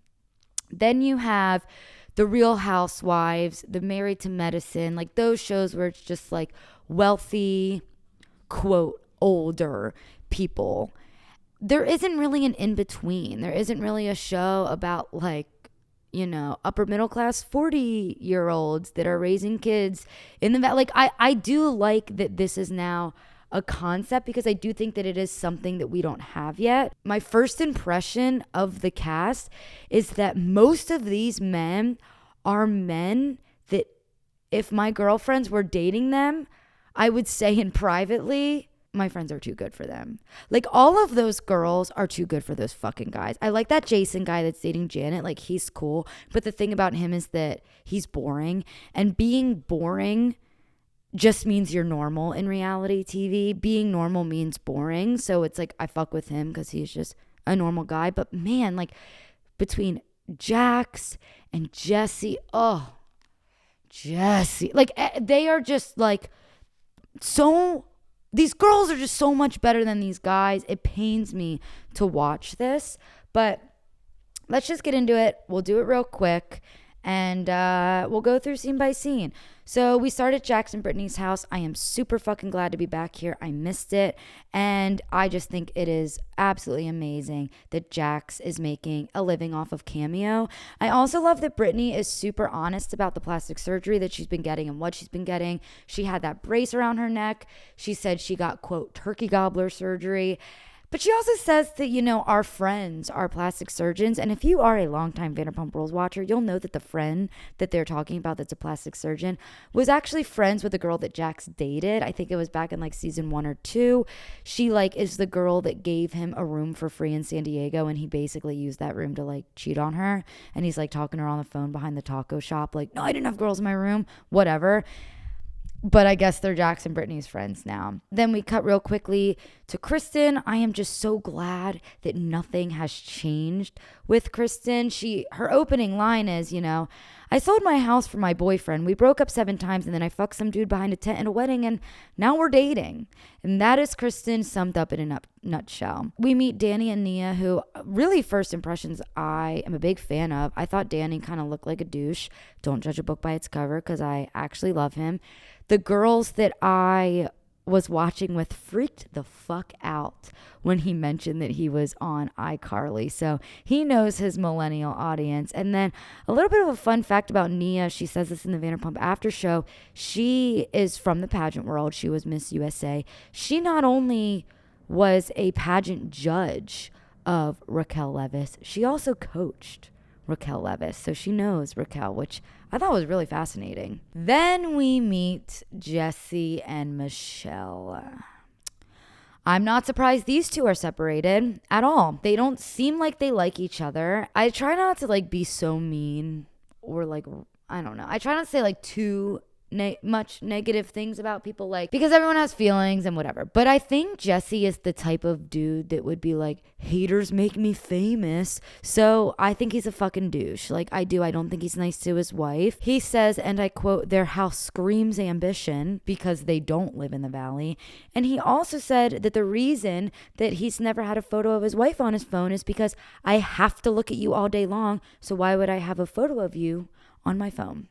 Then you have the Real Housewives, the Married to Medicine, like those shows where it's just like wealthy, quote, older people. There isn't really an in-between. There isn't really a show about like, you know, upper middle class 40-year-olds that are raising kids in the like I do like that this is now a concept because I do think that it is something that we don't have yet. My first impression of the cast is that most of these men are men that if my girlfriends were dating them, I would say in privately, my friends are too good for them. Like all of those girls are too good for those fucking guys. I like that Jason guy that's dating Janet. Like he's cool. But the thing about him is that he's boring. And being boring just means you're normal in reality TV. Being normal means boring. So it's like I fuck with him because he's just a normal guy. But man, like between Jax and Jesse, Jesse. Like they are just like so... These girls are just so much better than these guys. It pains me to watch this, but let's just get into it. We'll do it real quick, and we'll go through scene by scene. So we start at Jax and Brittany's house. I am super fucking glad to be back here. I missed it, and I just think it is absolutely amazing that Jax is making a living off of Cameo. I also love that Brittany is super honest about the plastic surgery that she's been getting and what she's been getting. She had that brace around her neck. She said she got, quote, turkey gobbler surgery. But she also says that, you know, our friends are plastic surgeons. And if you are a longtime Vanderpump Rules watcher, you'll know that the friend that they're talking about that's a plastic surgeon was actually friends with the girl that Jax dated. I think it was back in like season 1 or 2. She like is the girl that gave him a room for free in San Diego. And he basically used that room to like cheat on her. And he's like talking to her on the phone behind the taco shop. Like, no, I didn't have girls in my room. Whatever. But I guess they're Jax and Brittany's friends now. Then we cut real quickly to Kristen. I am just so glad that nothing has changed with Kristen. Her opening line is, you know, I sold my house for my boyfriend. We broke up 7 times and then I fucked some dude behind a tent at a wedding and now we're dating. And that is Kristen summed up in a nutshell. We meet Danny and Nia, who really first impressions I am a big fan of. I thought Danny kind of looked like a douche. Don't judge a book by its cover because I actually love him. The girls that I was watching with freaked the fuck out when he mentioned that he was on iCarly. So he knows his millennial audience. And then a little bit of a fun fact about Nia. She says this in the Vanderpump After Show. She is from the pageant world. She was Miss USA. She not only was a pageant judge of Raquel Leviss, she also coached Raquel Leviss. So she knows Raquel, which I thought was really fascinating. Then we meet Jesse and Michelle. I'm not surprised these two are separated at all. They don't seem like they like each other. I try not to like be so mean or like, I don't know. I try not to say like too much negative things about people, like, because everyone has feelings and whatever. But I think Jesse is the type of dude that would be like, haters make me famous. So I think he's a fucking douche. Like, I don't think he's nice to his wife. He says, and I quote, their house screams ambition because they don't live in the valley. And he also said that the reason that he's never had a photo of his wife on his phone is because I have to look at you all day long. So why would I have a photo of you on my phone?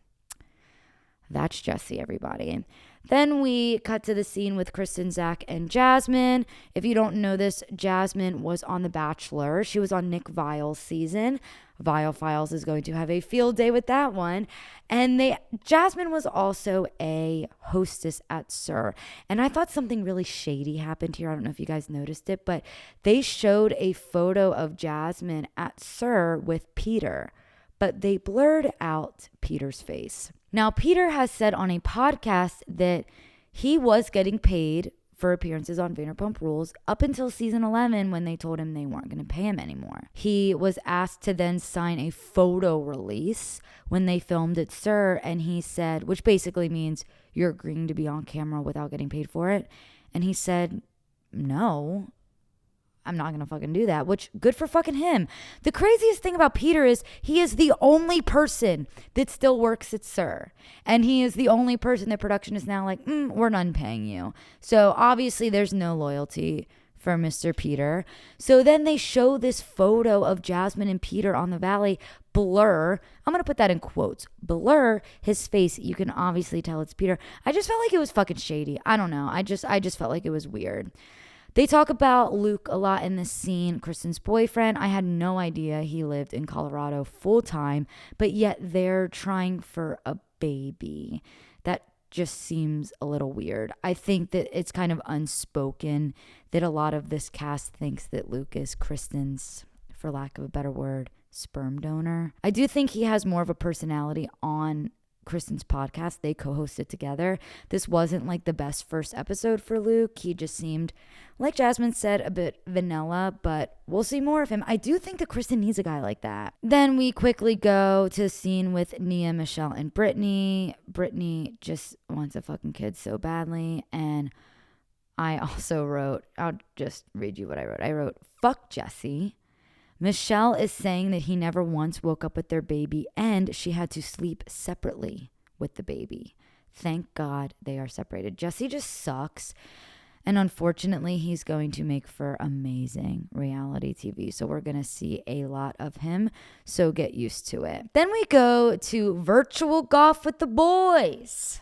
That's Jesse, everybody. Then we cut to the scene with Kristen, Zach, and Jasmine. If you don't know this, Jasmine was on The Bachelor. She was on Nick Viall's season. Viall Files is going to have a field day with that one. And Jasmine was also a hostess at SUR. And I thought something really shady happened here. I don't know if you guys noticed it, but they showed a photo of Jasmine at SUR with Peter, but they blurred out Peter's face. Now, Peter has said on a podcast that he was getting paid for appearances on Vanderpump Rules up until season 11 when they told him they weren't going to pay him anymore. He was asked to then sign a photo release when they filmed at SUR, and he said, which basically means you're agreeing to be on camera without getting paid for it. And he said, no, I'm not going to fucking do that, which good for fucking him. The craziest thing about Peter is he is the only person that still works at SUR. And he is the only person that production is now like, we're not paying you. So obviously there's no loyalty for Mr. Peter. So then they show this photo of Jasmine and Peter on the valley, blur. I'm going to put that in quotes. Blur his face. You can obviously tell it's Peter. I just felt like it was fucking shady. I don't know. I just felt like it was weird. They talk about Luke a lot in this scene, Kristen's boyfriend. I had no idea he lived in Colorado full time, but yet they're trying for a baby. That just seems a little weird. I think that it's kind of unspoken that a lot of this cast thinks that Luke is Kristen's, for lack of a better word, sperm donor. I do think he has more of a personality on Kristen's podcast. They co-hosted together. This wasn't like the best first episode for Luke. He just seemed, like Jasmine said, a bit vanilla, but we'll see more of him. I do think that Kristen needs a guy like that. Then we quickly go to a scene with Nia, Michelle, and Brittany. Brittany just wants a fucking kid so badly. And I also wrote, I'll just read you what I wrote. I wrote, fuck Jesse. Michelle is saying that he never once woke up with their baby and she had to sleep separately with the baby. Thank God they are separated. Jesse just sucks. And unfortunately, he's going to make for amazing reality TV. So we're going to see a lot of him. So get used to it. Then we go to virtual golf with the boys.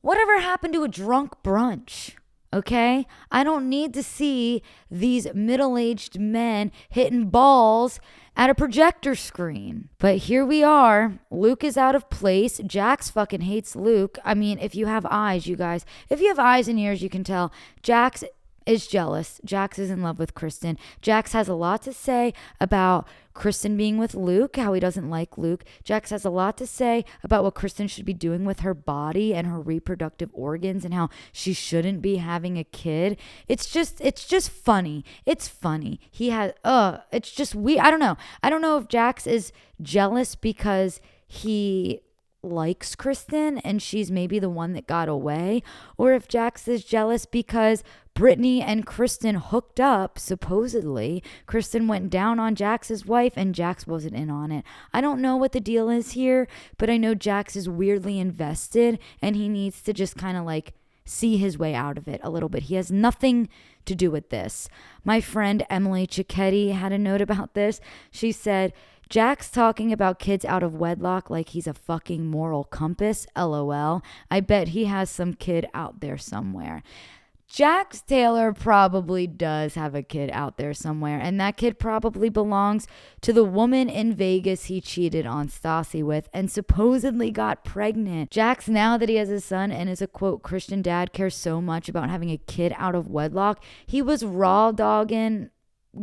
Whatever happened to a drunk brunch? Okay, I don't need to see these middle-aged men hitting balls at a projector screen. But here we are. Luke is out of place. Jax fucking hates Luke. I mean, if you have eyes, you guys, if you have eyes and ears, you can tell Jax is jealous. Jax is in love with Kristen. Jax has a lot to say about Kristen being with Luke, how he doesn't like Luke. Jax has a lot to say about what Kristen should be doing with her body and her reproductive organs and how she shouldn't be having a kid. It's just funny. It's funny. It's just weird. I don't know. I don't know if Jax is jealous because he likes Kristen and she's maybe the one that got away, or if Jax is jealous because Brittany and Kristen hooked up, supposedly. Kristen went down on Jax's wife and Jax wasn't in on it. I don't know what the deal is here, but I know Jax is weirdly invested and he needs to just kind of like see his way out of it a little bit. He has nothing to do with this. My friend Emily Cicchetti had a note about this. She said, Jax talking about kids out of wedlock like he's a fucking moral compass. LOL. I bet he has some kid out there somewhere. Jax Taylor probably does have a kid out there somewhere, and that kid probably belongs to the woman in Vegas he cheated on Stassi with and supposedly got pregnant. Jax, now that he has a son and is a quote Christian dad, cares so much about having a kid out of wedlock. He was raw dogging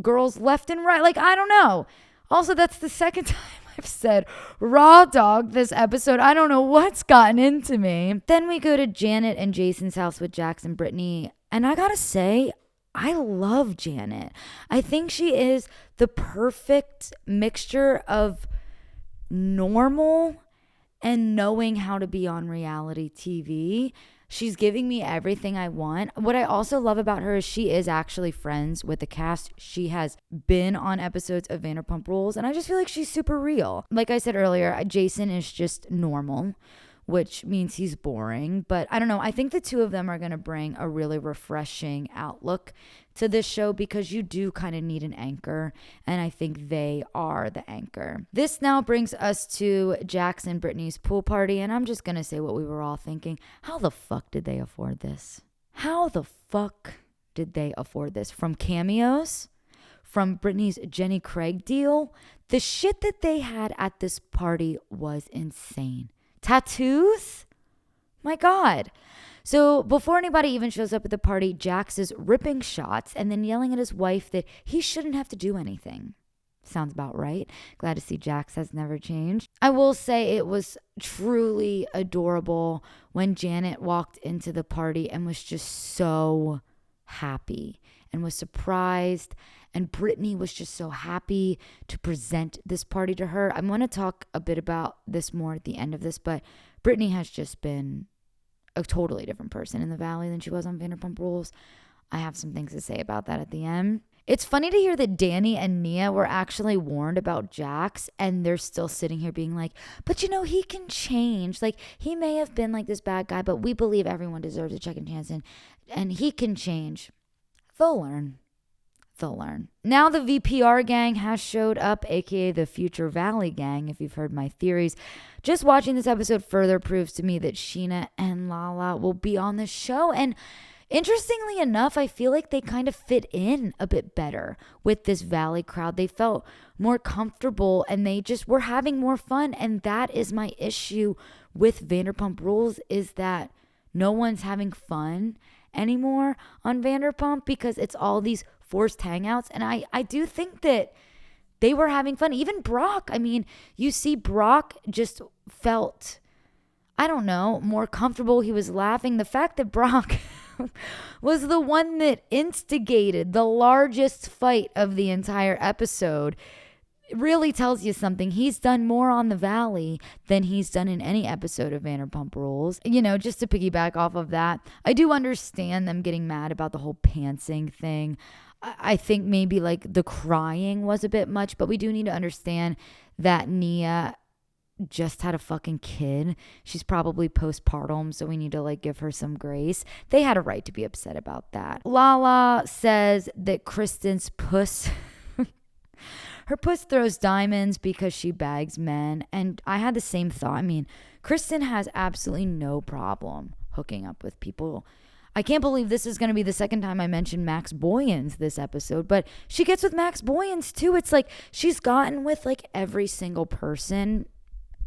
girls left and right. Like, I don't know. Also, that's the second time I've said raw dog this episode. I don't know what's gotten into me. Then we go to Janet and Jason's house with Jax and Brittany. And I gotta say, I love Janet. I think she is the perfect mixture of normal and knowing how to be on reality TV. She's giving me everything I want. What I also love about her is she is actually friends with the cast. She has been on episodes of Vanderpump Rules, and I just feel like she's super real. Like I said earlier, Jason is just normal, which means he's boring. But I don't know. I think the two of them are going to bring a really refreshing outlook to this show because you do kind of need an anchor. And I think they are the anchor. This now brings us to Jax and Brittany's pool party. And I'm just going to say what we were all thinking. How the fuck did they afford this? How the fuck did they afford this? From cameos? From Brittany's Jenny Craig deal? The shit that they had at this party was insane. Tattoos? My God. So before anybody even shows up at the party, Jax is ripping shots and then yelling at his wife that he shouldn't have to do anything. Sounds about right. Glad to see Jax has never changed. I will say it was truly adorable when Janet walked into the party and was just so happy and was surprised. And Brittany was just so happy to present this party to her. I'm going to talk a bit about this more at the end of this, but Brittany has just been a totally different person in the Valley than she was on Vanderpump Rules. I have some things to say about that at the end. It's funny to hear that Danny and Nia were actually warned about Jax, and they're still sitting here being like, but you know, he can change. Like, he may have been like this bad guy, but we believe everyone deserves a second chance, and he can change. They'll learn. Now the VPR gang has showed up, aka the Future Valley gang, if you've heard my theories. Just watching this episode further proves to me that Scheana and Lala will be on the show. And interestingly enough, I feel like they kind of fit in a bit better with this Valley crowd. They felt more comfortable and they just were having more fun. And that is my issue with Vanderpump Rules, is that no one's having fun anymore on Vanderpump because it's all these forced hangouts. And I do think that they were having fun. Even Brock, I mean, you see Brock just felt, I don't know, more comfortable. He was laughing. The fact that Brock was the one that instigated the largest fight of the entire episode really tells you something. He's done more on the Valley than he's done in any episode of Vanderpump Rules. You know, just to piggyback off of that, I do understand them getting mad about the whole pantsing thing. I think maybe like the crying was a bit much, but we do need to understand that Nia just had a fucking kid. She's probably postpartum, so we need to like give her some grace. They had a right to be upset about that. Lala says that Kristen's puss her puss throws diamonds because she bags men, and I had the same thought. I mean, Kristen has absolutely no problem hooking up with people. I can't believe this is going to be the second time I mentioned Max Boyens this episode, but she gets with Max Boyens too. It's like she's gotten with like every single person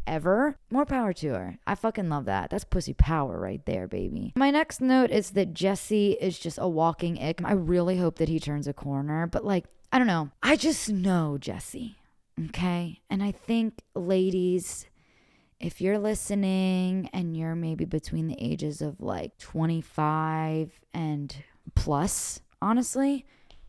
ever. More power to her. I fucking love that. That's pussy power right there, baby. My next note is that Jesse is just a walking ick. I really hope that he turns a corner, but like, I don't know. I just know Jesse, okay? And I think, ladies, if you're listening and you're maybe between the ages of like 25 and plus, honestly,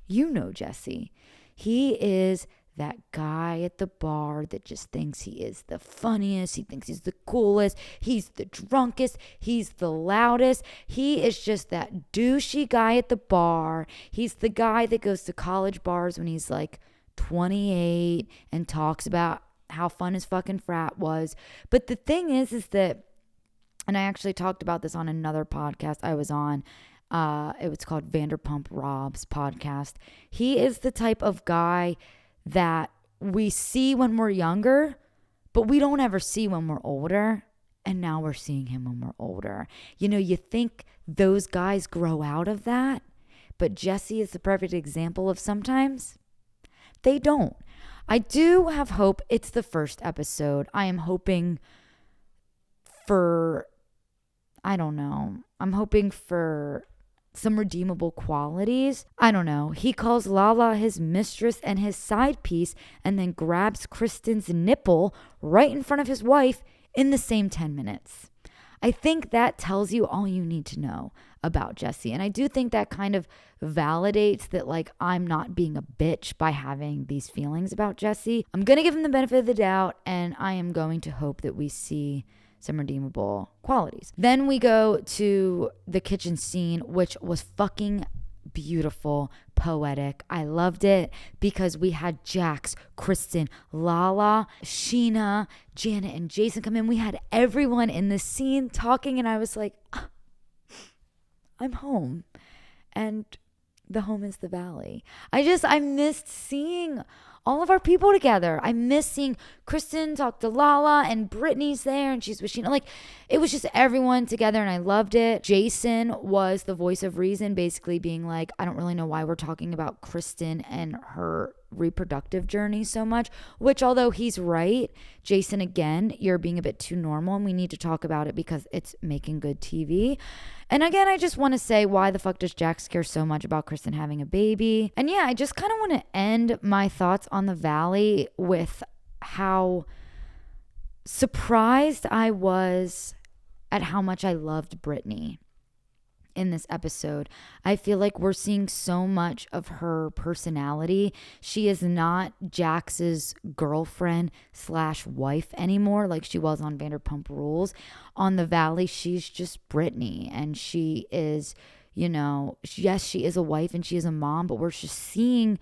you know Jesse. He is that guy at the bar that just thinks he is the funniest. He thinks he's the coolest. He's the drunkest. He's the loudest. He is just that douchey guy at the bar. He's the guy that goes to college bars when he's like 28 and talks about how fun his fucking frat was. But the thing is that, and I actually talked about this on another podcast I was on, it was called Vanderpump Rob's podcast. He is the type of guy that we see when we're younger, but we don't ever see when we're older. And now we're seeing him when we're older. You know, you think those guys grow out of that, but Jesse is the perfect example of sometimes they don't. I do have hope. It's the first episode. I am hoping for, I don't know. I'm hoping for some redeemable qualities. I don't know. He calls Lala his mistress and his side piece and then grabs Kristen's nipple right in front of his wife in the same 10 minutes. I think that tells you all you need to know about Jesse. And I do think that kind of validates that, like, I'm not being a bitch by having these feelings about Jesse. I'm going to give him the benefit of the doubt, and I am going to hope that we see some redeemable qualities. Then we go to the kitchen scene, which was fucking beautiful, poetic. I loved it because we had Jax, Kristen, Lala, Scheana, Janet, and Jason come in. We had everyone in the scene talking, and I was like, I'm home. And the home is the valley. I missed seeing all of our people together. I miss seeing Kristen talk to Lala, and Brittany's there and she's with Scheana. Like, it was just everyone together and I loved it. Jason was the voice of reason, basically being like, I don't really know why we're talking about Kristen and her reproductive journey so much, which, although he's right, Jason, again, you're being a bit too normal and we need to talk about it because it's making good TV. And again, I just want to say, why the fuck does Jax care so much about Kristen having a baby? And yeah, I just kind of want to end my thoughts on the Valley with how surprised I was at how much I loved Brittany in this episode. I feel like we're seeing so much of her personality. She is not Jax's girlfriend / wife anymore like she was on Vanderpump Rules. On the Valley, she's just Brittany, and she is, you know, yes, she is a wife and she is a mom, but we're just seeing,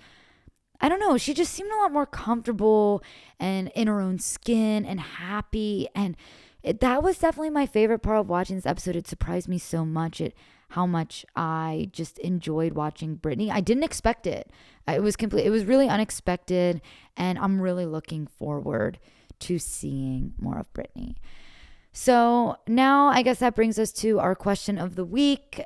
I don't know, she just seemed a lot more comfortable and in her own skin and happy. And that was definitely my favorite part of watching this episode. It surprised me so much at how much I just enjoyed watching Brittany. I didn't expect it. It was really unexpected, and I'm really looking forward to seeing more of Brittany. So now I guess that brings us to our question of the week.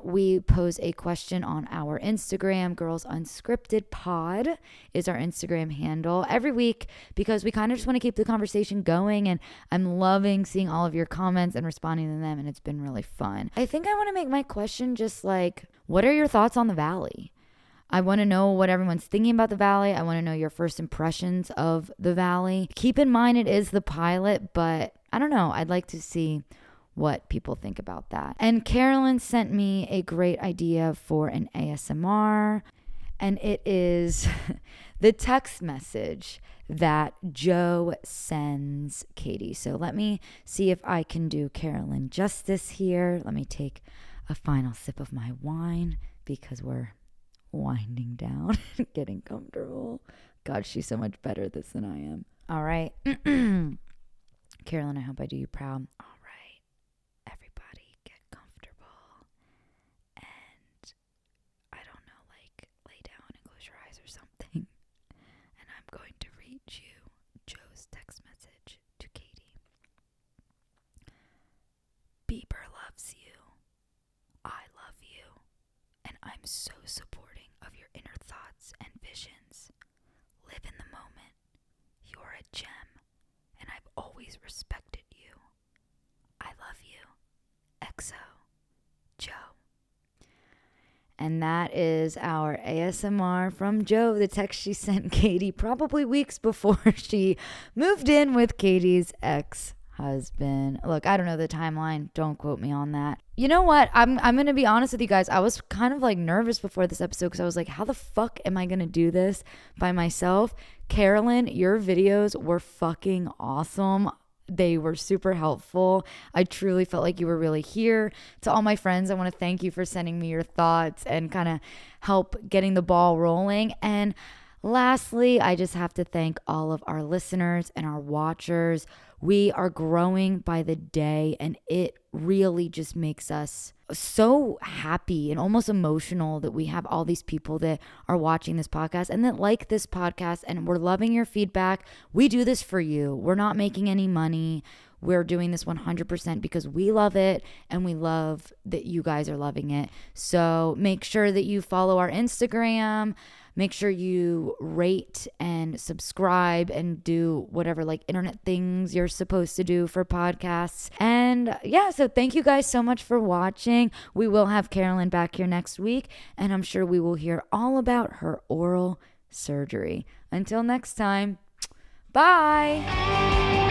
We pose a question on our Instagram. Girls Unscripted Pod is our Instagram handle every week because we kind of just want to keep the conversation going, and I'm loving seeing all of your comments and responding to them, and it's been really fun. I think I want to make my question just like, what are your thoughts on the Valley? I want to know what everyone's thinking about the Valley. I want to know your first impressions of the Valley. Keep in mind it is the pilot, but I don't know. I'd like to see what people think about that. And Carolyn sent me a great idea for an ASMR, and it is the text message that Joe sends Katie. So let me see if I can do Carolyn justice here. Let me take a final sip of my wine because we're winding down, getting comfortable. God, she's so much better at this than I am. All right. Carolyn, I hope I do you proud. All right. Everybody get comfortable. And I don't know, like, lay down and close your eyes or something. And I'm going to read you Joe's text message to Katie. Bieber loves you. I love you. And I'm so supporting of your inner thoughts and visions. Live in the moment. You're a gem. And I've always respected you. I love you. XO. Joe. And that is our ASMR from Joe, the text she sent Katie probably weeks before she moved in with Katie's ex-husband. Look, I don't know the timeline. Don't quote me on that. You know what? I'm going to be honest with you guys. I was kind of like nervous before this episode because I was like, how the fuck am I going to do this by myself? Carolyn, your videos were fucking awesome. They were super helpful. I truly felt like you were really here. To all my friends, I want to thank you for sending me your thoughts and kind of help getting the ball rolling. And lastly, I just have to thank all of our listeners and our watchers. We are growing by the day, and it really just makes us so happy and almost emotional that we have all these people that are watching this podcast and that like this podcast, and we're loving your feedback. We do this for you. We're not making any money. We're doing this 100% because we love it and we love that you guys are loving it. So make sure that you follow our Instagram. Make sure you rate and subscribe and do whatever like internet things you're supposed to do for podcasts. And yeah, so thank you guys so much for watching. We will have Carolyn back here next week, and I'm sure we will hear all about her oral surgery. Until next time, bye.